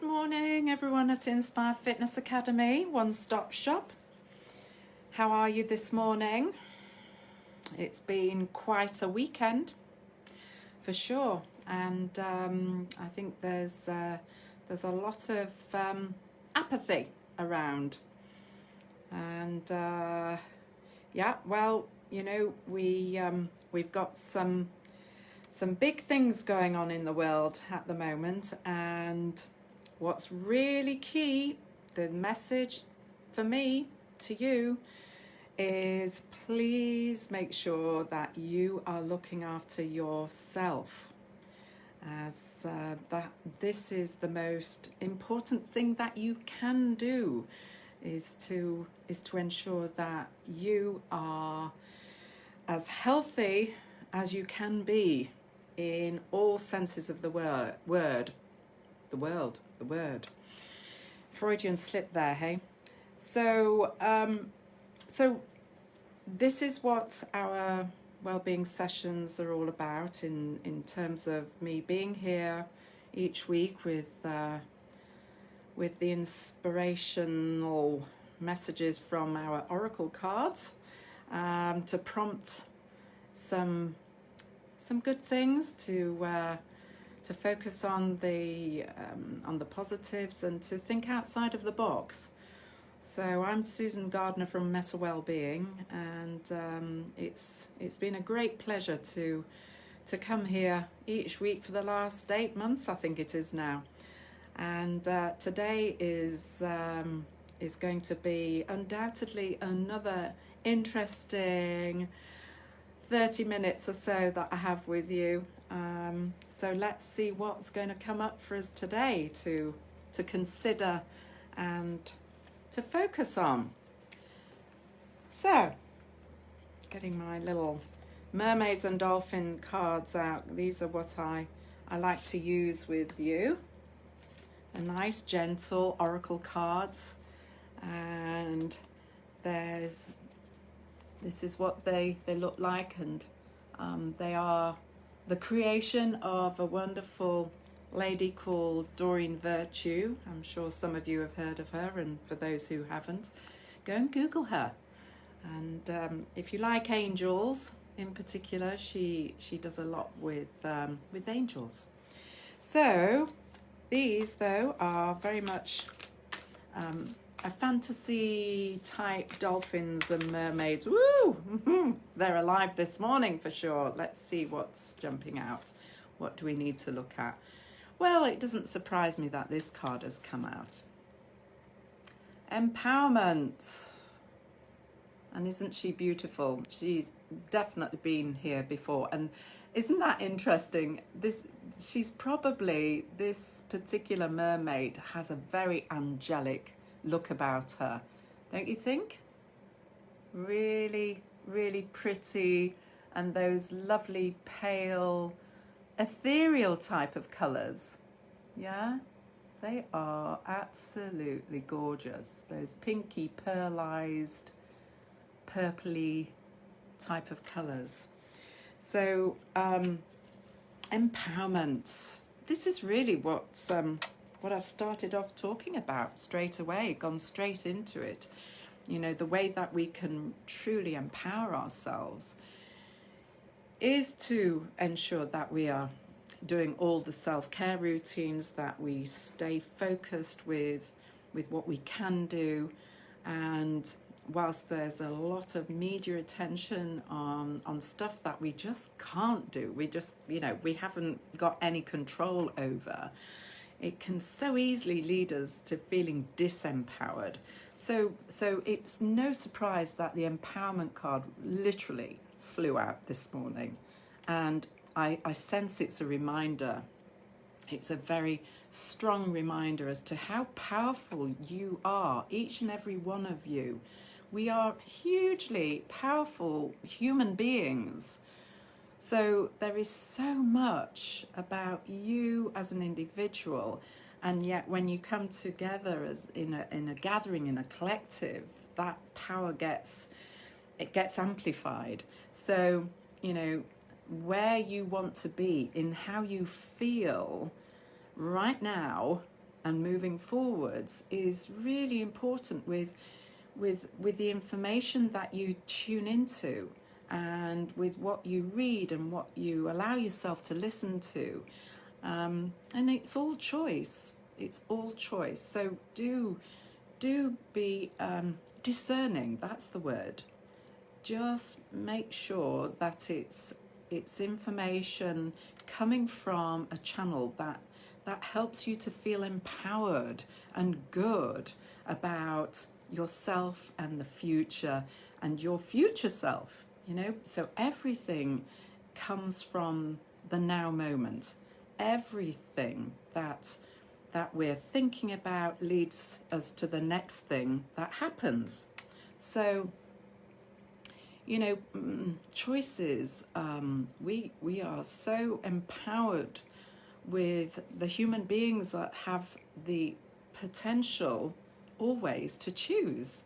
Good morning, everyone at Inspire Fitness Academy, one-stop shop. How are you this morning? It's been quite a weekend, for sure, and I think there's a lot of apathy around, and yeah, well, you know, we've got some big things going on in the world at the moment, and what's really key, the message for me to you, is please make sure that you are looking after yourself, as this is the most important thing that you can do, is to ensure that you are as healthy as you can be in all senses of the word. Freudian slip there, hey? So this is what our wellbeing sessions are all about, in terms of me being here each week with the inspirational messages from our oracle cards, to prompt some good things, to focus on the positives, and to think outside of the box. So I'm Susan Gardner from Meta Wellbeing, and it's been a great pleasure to come here each week for the last 8 months, I think it is now. And today is going to be undoubtedly another interesting 30 minutes or so that I have with you. So let's see what's going to come up for us today to consider and to focus on. So, getting my little mermaids and dolphin cards out. These are what I like to use with you. A nice, gentle oracle cards, and this is what they look like, and they are the creation of a wonderful lady called Doreen Virtue. I'm sure some of you have heard of her, and for those who haven't, go and Google her. And if you like angels in particular, she does a lot with angels. So these, though, are very much a fantasy type dolphins and mermaids. Woo! They're alive this morning for sure. Let's see what's jumping out. What do we need to look at? Well, it doesn't surprise me that this card has come out. Empowerment. And isn't she beautiful? She's definitely been here before. And isn't that interesting? This particular mermaid has a very angelic look about her, don't you think? Really, really pretty, and those lovely pale ethereal type of colours. Yeah, they are absolutely gorgeous. Those pinky pearlized purpley type of colours. So empowerment, this is really what I've started off talking about straight away, gone straight into it. You know, the way that we can truly empower ourselves is to ensure that we are doing all the self-care routines, that we stay focused with what we can do. And whilst there's a lot of media attention on stuff that we just can't do, we haven't got any control over, it can so easily lead us to feeling disempowered. So it's no surprise that the empowerment card literally flew out this morning. And I sense it's a reminder. It's a very strong reminder as to how powerful you are, each and every one of you. We are hugely powerful human beings. So there is so much about you as an individual, and yet when you come together as in a gathering, in a collective, that power gets amplified. So, you know, where you want to be, in how you feel right now, and moving forwards is really important with the information that you tune into, and with what you read and what you allow yourself to listen to. And it's all choice. It's all choice. So do be discerning. That's the word. Just make sure that it's information coming from a channel that helps you to feel empowered and good about yourself and the future and your future self. So everything comes from the now moment. Everything that we're thinking about leads us to the next thing that happens. So choices, we are so empowered with the human beings that have the potential always to choose.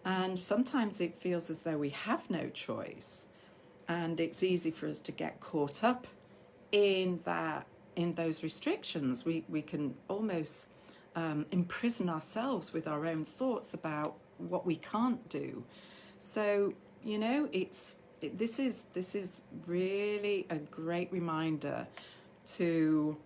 And sometimes it feels as though we have no choice, and it's easy for us to get caught up in those restrictions. We can almost imprison ourselves with our own thoughts about what we can't do. So this is really a great reminder to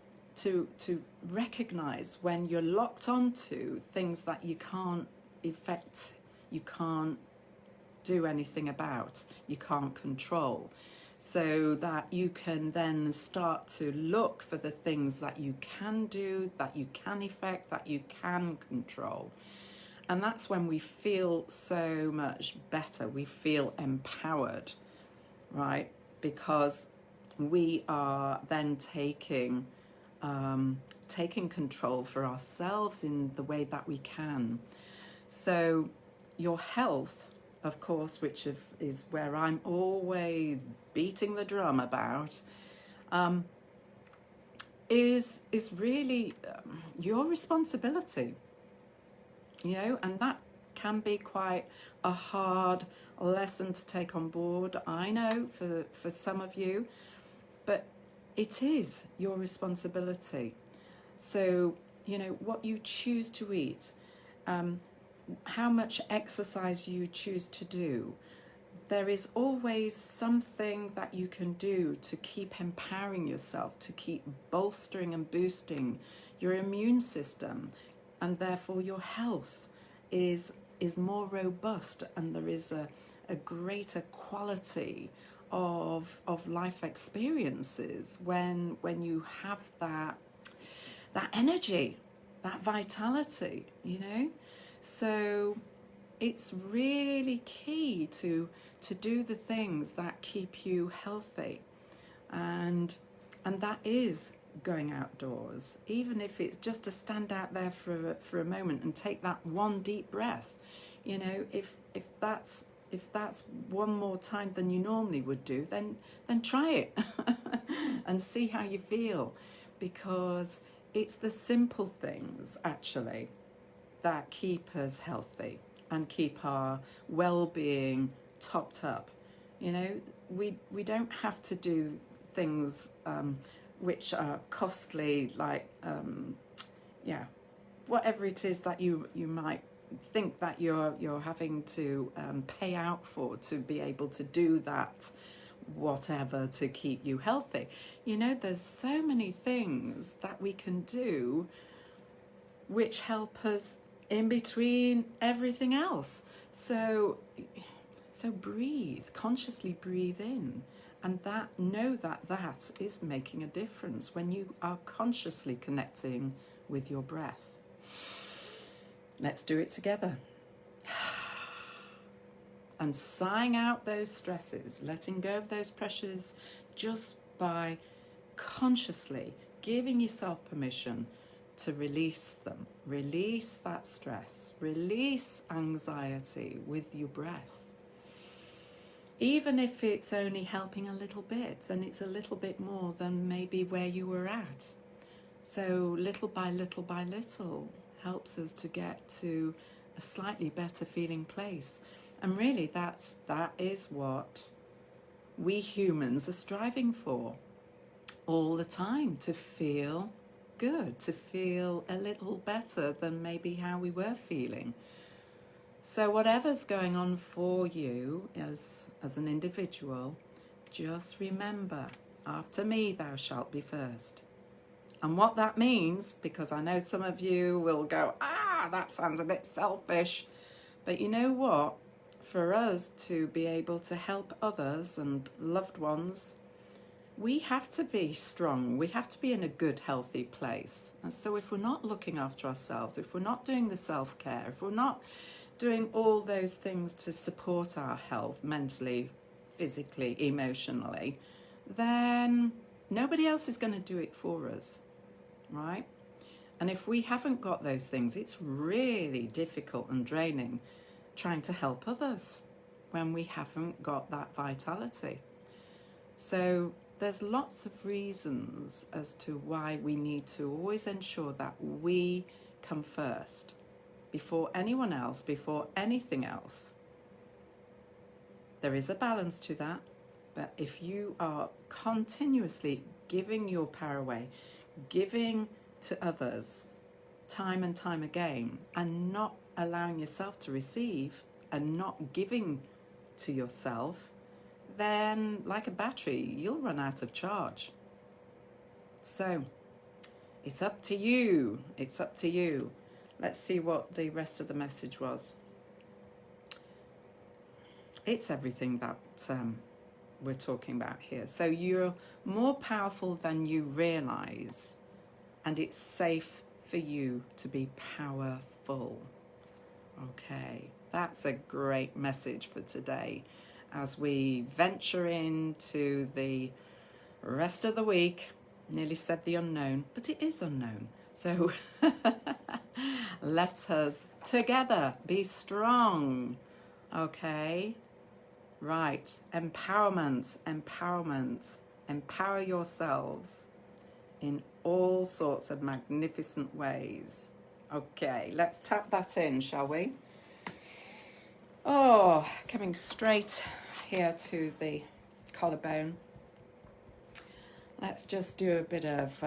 recognize when you're locked onto things that you can't affect, you can't do anything about, you can't control, so that you can then start to look for the things that you can do, that you can affect, that you can control. And that's when we feel so much better. We feel empowered, right? Because we are then taking control for ourselves in the way that we can. So your health, of course, which is where I'm always beating the drum about, is really your responsibility. And that can be quite a hard lesson to take on board, I know, for some of you, but it is your responsibility. So, what you choose to eat, how much exercise you choose to do, there is always something that you can do to keep empowering yourself, to keep bolstering and boosting your immune system, and therefore your health is more robust, and there is a greater quality of life experiences when you have that energy, that vitality, So it's really key to do the things that keep you healthy, and that is going outdoors, even if it's just to stand out there for a moment and take that one deep breath. If that's one more time than you normally would do, then try it and see how you feel, because it's the simple things actually that keep us healthy and keep our well-being topped up. We don't have to do things which are costly, like whatever it is that you might think that you're having to pay out for to be able to do that, whatever, to keep you healthy. There's so many things that we can do which help us in between everything else. So breathe, consciously breathe in, and know that is making a difference when you are consciously connecting with your breath. Let's do it together. And sighing out those stresses, letting go of those pressures, just by consciously giving yourself permission to release them. Release that stress, release anxiety with your breath. Even if it's only helping a little bit, then it's a little bit more than maybe where you were at. So little by little helps us to get to a slightly better feeling place. And really that is what we humans are striving for all the time, to feel good to feel a little better than maybe how we were feeling. So whatever's going on for you as an individual, just remember, after me thou shalt be first. And what that means, because I know some of you will go, that sounds a bit selfish. But you know what? For us to be able to help others and loved ones, we have to be strong. We have to be in a good, healthy place. And so if we're not looking after ourselves, if we're not doing the self-care, if we're not doing all those things to support our health mentally, physically, emotionally, then nobody else is going to do it for us, right? And if we haven't got those things, it's really difficult and draining trying to help others when we haven't got that vitality. So there's lots of reasons as to why we need to always ensure that we come first before anyone else, before anything else. There is a balance to that, but if you are continuously giving your power away, giving to others time and time again, and not allowing yourself to receive and not giving to yourself, then like a battery, you'll run out of charge. So it's up to you. It's up to you. Let's see what the rest of the message was. It's everything that we're talking about here. So you're more powerful than you realize, and it's safe for you to be powerful. Okay, that's a great message for today as we venture into the rest of the week. Nearly said the unknown, but it is unknown. So let us together be strong. Okay, right. Empowerment. Empower yourselves in all sorts of magnificent ways. Okay, let's tap that in, shall we? Oh, coming straight here to the collarbone. Let's just do a bit of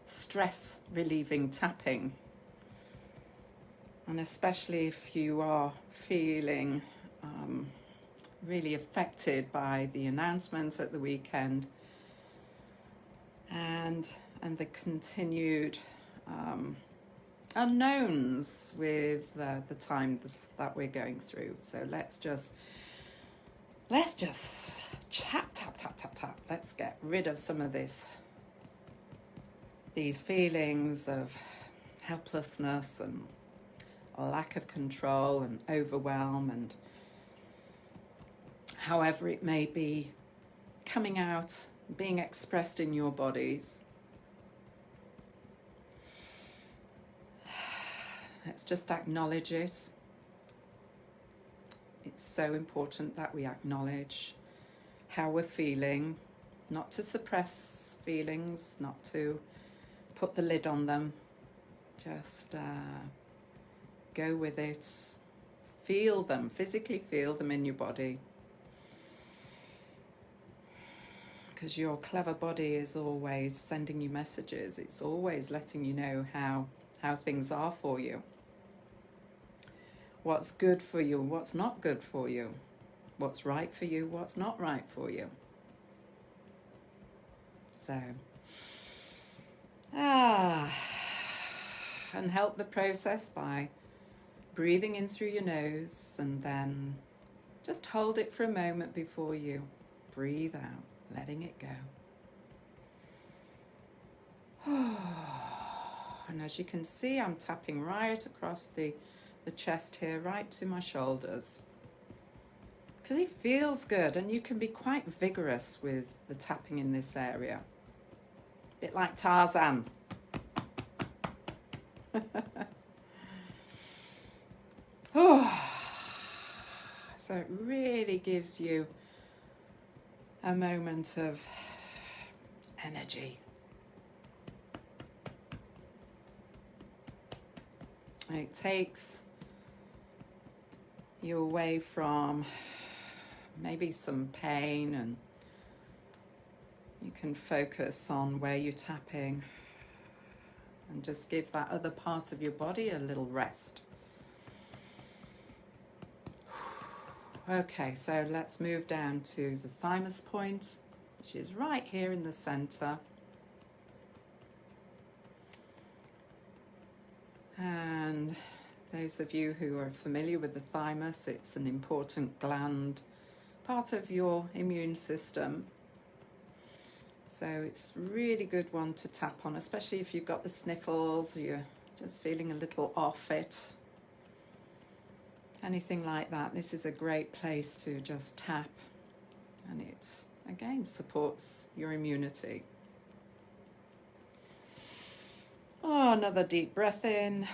stress relieving tapping. And especially if you are feeling really affected by the announcements at the weekend and the continued unknowns with the times that we're going through. So let's just tap. Let's get rid of some of these feelings of helplessness and a lack of control and overwhelm, and however it may be coming out, being expressed in your bodies. Let's just acknowledge it. It's so important that we acknowledge how we're feeling, not to suppress feelings, not to put the lid on them. Just go with it. Feel them, physically feel them in your body. Because your clever body is always sending you messages. It's always letting you know how things are for you. What's good for you, what's not good for you. What's right for you, what's not right for you. So, and help the process by breathing in through your nose, and then just hold it for a moment before you breathe out, letting it go. And as you can see, I'm tapping right across the chest here, right to my shoulders. Because it feels good, and you can be quite vigorous with the tapping in this area. A bit like Tarzan. So it really gives you a moment of energy. And it takes you away from maybe some pain, and you can focus on where you're tapping, and just give that other part of your body a little rest. Okay, so let's move down to the thymus point, which is right here in the center. And those of you who are familiar with the thymus, it's an important gland, part of your immune system. So it's a really good one to tap on, especially if you've got the sniffles, you're just feeling a little off it. Anything like that, this is a great place to just tap, and it again supports your immunity. Oh, another deep breath in.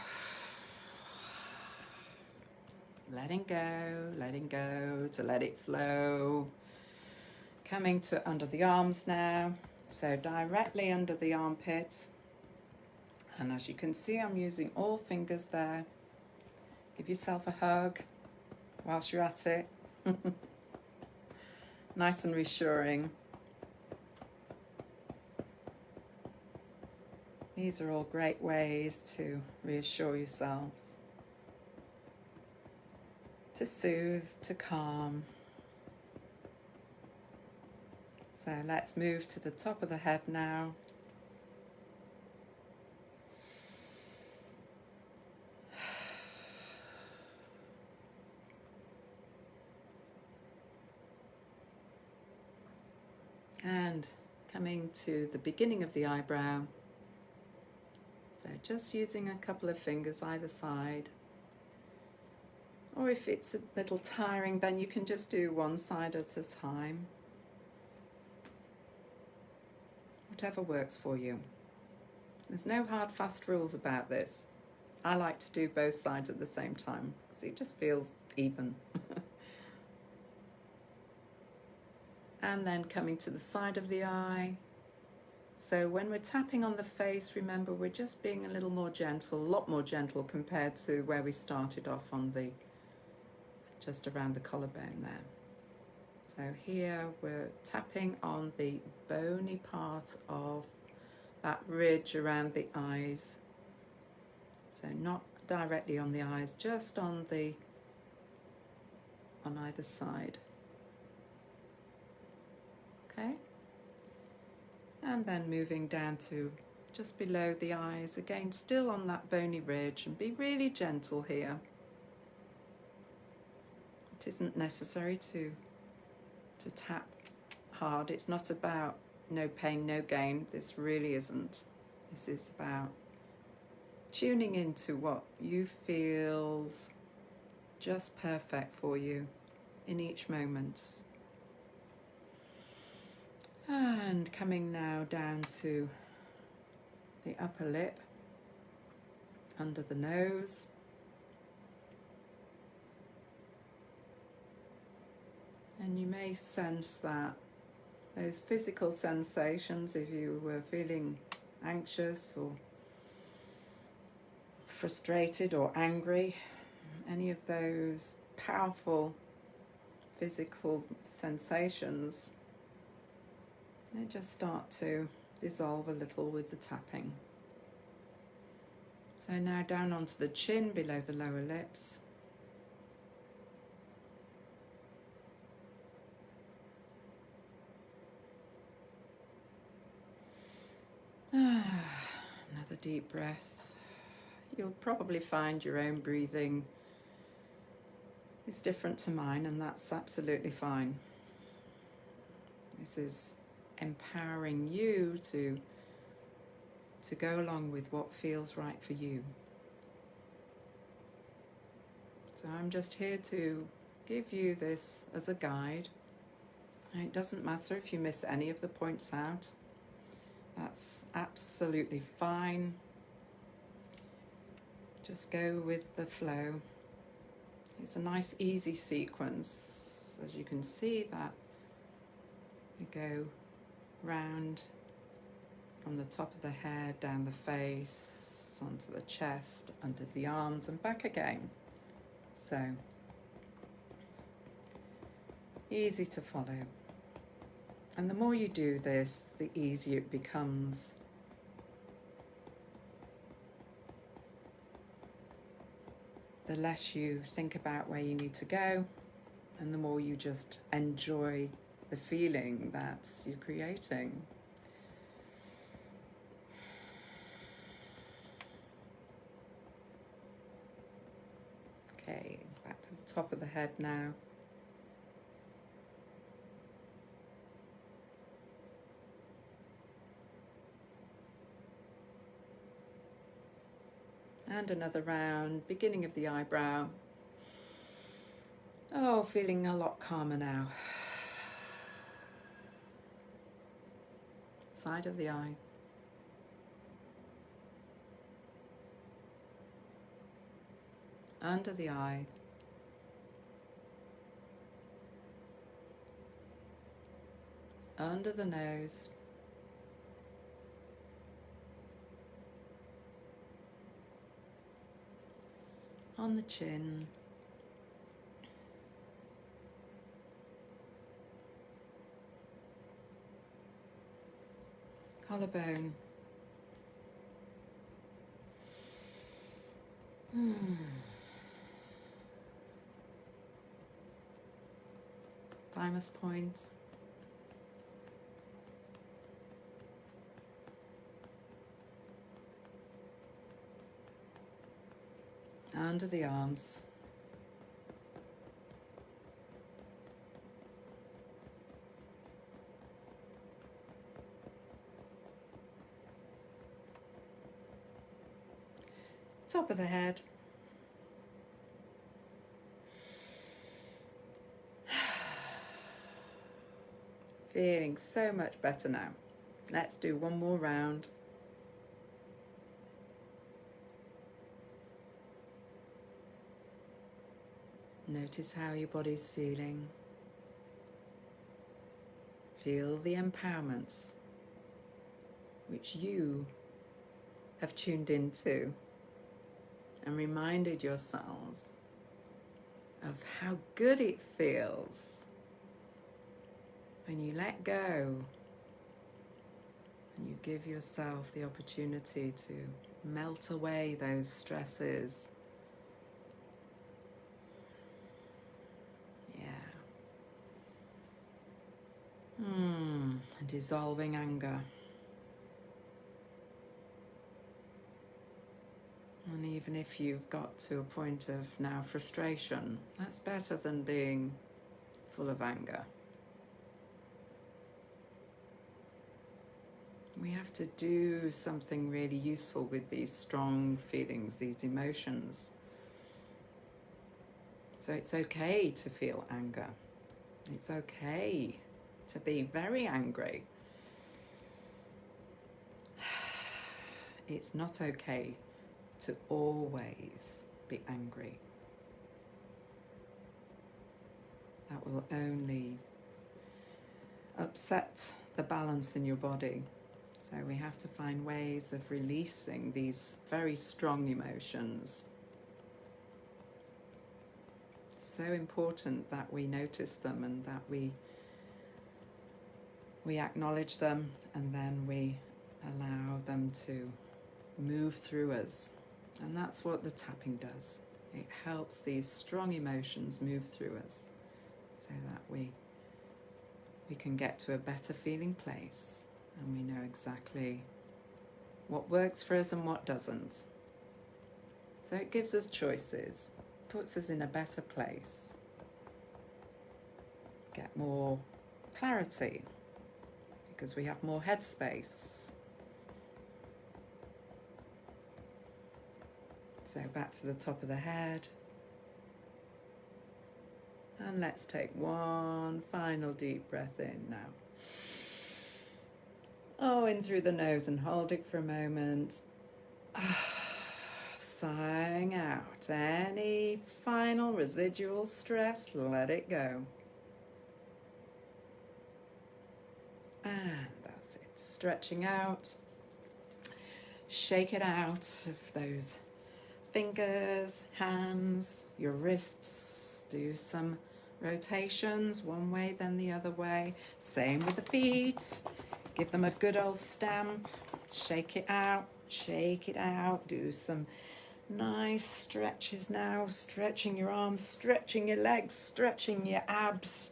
Letting go to let it flow. Coming to under the arms now, so directly under the armpit. And as you can see, I'm using all fingers there. Give yourself a hug whilst you're at it. Nice and reassuring. These are all great ways to reassure yourselves, to soothe, to calm. So let's move to the top of the head now. And coming to the beginning of the eyebrow. So just using a couple of fingers either side. Or if it's a little tiring, then you can just do one side at a time. Whatever works for you. There's no hard, fast rules about this. I like to do both sides at the same time because it just feels even. And then coming to the side of the eye. So when we're tapping on the face, remember we're just being a little more gentle, a lot more gentle compared to where we started off on the, just around the collarbone there. So here we're tapping on the bony part of that ridge around the eyes. So not directly on the eyes, just on either side. Okay, and then moving down to just below the eyes, again still on that bony ridge, and be really gentle here. It isn't necessary to tap hard. It's not about no pain, no gain. This really isn't. This is about tuning into what you feels just perfect for you in each moment. And coming now down to the upper lip, under the nose. And you may sense that those physical sensations, if you were feeling anxious or frustrated or angry, any of those powerful physical sensations, they just start to dissolve a little with the tapping. So now down onto the chin, below the lower lips. Another deep breath. You'll probably find your own breathing is different to mine, and that's absolutely fine. This is empowering you to go along with what feels right for you. So I'm just here to give you this as a guide. And it doesn't matter if you miss any of the points out. That's absolutely fine. Just go with the flow. It's a nice easy sequence. As you can see, that you go round from the top of the head, down the face, onto the chest, under the arms and back again. So easy to follow. And the more you do this, the easier it becomes. the less you think about where you need to go, and the more you just enjoy the feeling that you're creating. Okay, back to the top of the head now. And another round, beginning of the eyebrow. Oh, feeling a lot calmer now. Side of the eye. Under the eye. Under the nose. On the chin. Collarbone. Thymus point. Under the arms. Top of the head. Feeling so much better now. Let's do one more round. Notice how your body's feeling. Feel the empowerments which you have tuned into and reminded yourselves of how good it feels when you let go and you give yourself the opportunity to melt away those stresses. Dissolving anger. And even if you've got to a point of now frustration, that's better than being full of anger. We have to do something really useful with these strong feelings, these emotions. So it's okay to feel anger. It's okay to be very angry. It's not okay to always be angry. That will only upset the balance in your body. So we have to find ways of releasing these very strong emotions. It's so important that we notice them and that we acknowledge them, and then we allow them to move through us. And that's what the tapping does. It helps these strong emotions move through us so that we can get to a better feeling place, and we know exactly what works for us and what doesn't. So it gives us choices, puts us in a better place, get more clarity because we have more headspace. So back to the top of the head. And let's take one final deep breath in now. Oh, in through the nose and hold it for a moment. Sighing out any final residual stress, let it go. And that's it. Stretching out. Shake it out of those fingers, hands, your wrists. Do some rotations, one way then the other way. Same with the feet. Give them a good old stamp. Shake it out, shake it out. Do some Nice stretches now, stretching your arms, stretching your legs, stretching your abs.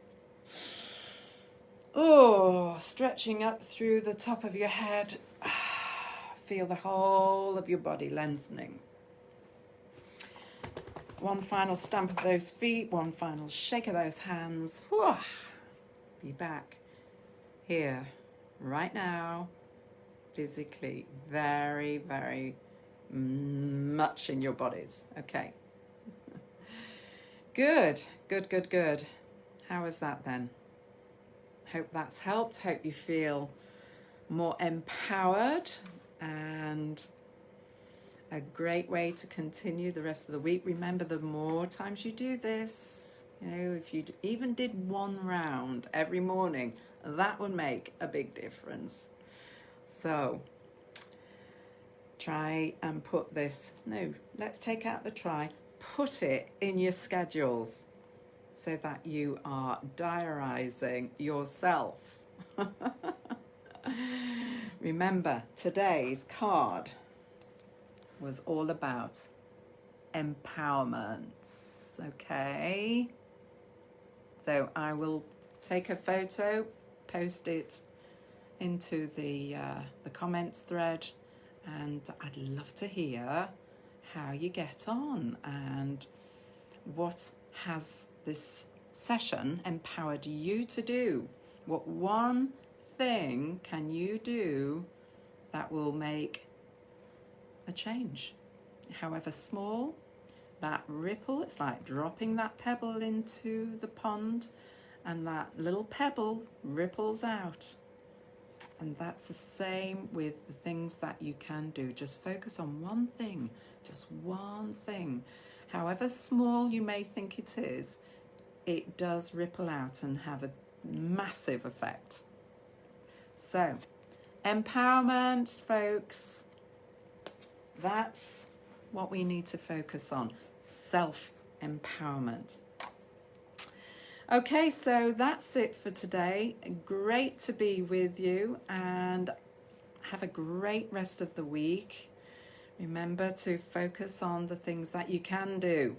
Oh, stretching up through the top of your head. Feel the whole of your body lengthening. One final stamp of those feet, one final shake of those hands. Whew. Be back here, right now, physically, very, very much in your bodies. Okay. Good, good, good, good. How was that then? Hope that's helped. Hope you feel more empowered, and a great way to continue the rest of the week. Remember, the more times you do this, you know, if you even did one round every morning, that would make a big difference. So try and put this, no, let's take out the try, put it in your schedules so that you are diarising yourself. Remember, today's card was all about empowerment, okay? So I will take a photo, post it into the comments thread, and I'd love to hear how you get on and what has this session empowered you to do. What one thing can you do that will make a change, however small? That ripple, it's like dropping that pebble into the pond, and that little pebble ripples out. And that's the same with the things that you can do. Just focus on one thing, just one thing. However small you may think it is, it does ripple out and have a massive effect. So, empowerment, folks, that's what we need to focus on. Self-empowerment. Okay, so that's it for today. Great to be with you, and have a great rest of the week. Remember to focus on the things that you can do,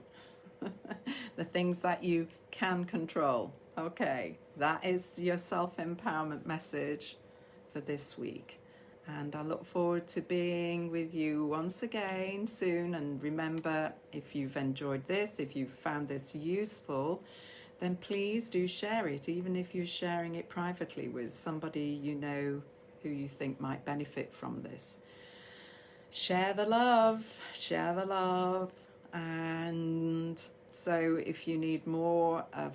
the things that you can control. Okay, that is your self-empowerment message for this week. And I look forward to being with you once again soon. And remember, if you've enjoyed this, if you've found this useful, then please do share it, even if you're sharing it privately with somebody you know who you think might benefit from this. Share the love, share the love. And so if you need more of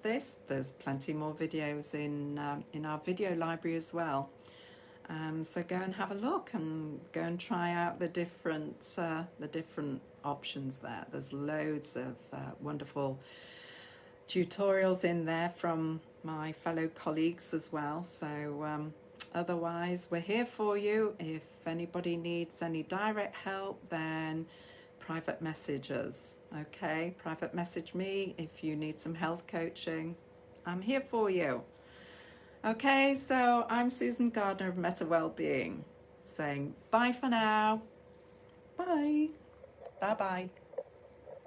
this, there's plenty more videos in our video library as well. So go and have a look and go and try out the different options there. There's loads of wonderful tutorials in there from my fellow colleagues as well. So otherwise, we're here for you. If anybody needs any direct help, then private message us, okay? Private message me if you need some health coaching. I'm here for you. Okay, so I'm Susan Gardner of Meta Wellbeing, saying bye for now. Bye. Bye-bye.